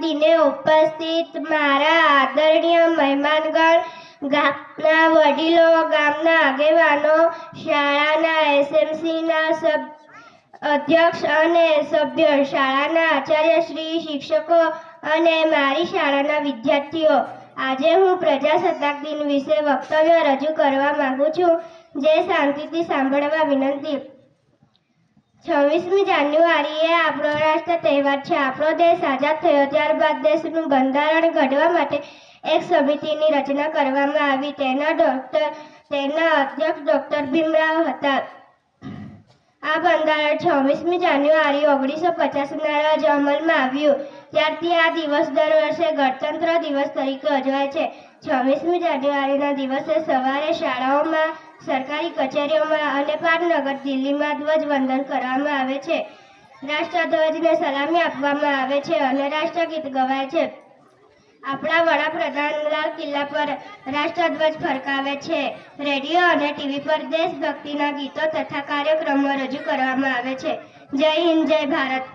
દિને ઉપસ્થિત મારા આદરણીય મહેમાનગણ, ગામના વડીલો, ગામના આગેવાનો, શાળાના એસએમસીના અધ્યક્ષ અને સભ્યો, શાળાના આચાર્યશ્રી, શિક્ષકો અને મારી શાળાના વિદ્યાર્થીઓ, આજે હું પ્રજાસત્તાક દિન વિશે વક્તવ્ય રજૂ કરવા માંગુ છું, જે શાંતિથી સાંભળવા વિનંતી। 26મી જાન્યુઆરીએ આપણો રાષ્ટ્ર તહેવાર છે। આપણો દેશ આઝાદ થયો ત્યારબાદ દેશનું બંધારણ ઘડવા માટે એક સમિતિની રચના કરવામાં આવી। તેના અધ્યક્ષ ડૉક્ટર ભીમરાવ હતા। આ બંધારણ 26મી જાન્યુઆરી 1950ના રોજ અમલમાં આવ્યું। ત્યારથી આ દિવસ દર વર્ષે ગણતંત્ર દિવસ તરીકે ઉજવાય છે। 26મી જાન્યુઆરીના દિવસે સવારે શાળાઓમાં, સરકારી કચેરીઓમાં અને પાટનગર દિલ્હીમાં ધ્વજવંદન કરવામાં આવે છે। રાષ્ટ્રધ્વજને સલામી આપવામાં આવે છે અને રાષ્ટ્રગીત ગવાય છે। આપણા વડાપ્રધાન લાલ કિલ્લા પર રાષ્ટ્રધ્વજ ફરકાવે છે। રેડિયો અને ટીવી પર દેશભક્તિના ગીતો તથા કાર્યક્રમો રજૂ કરવામાં આવે છે। જય હિન્દ, જય ભારત।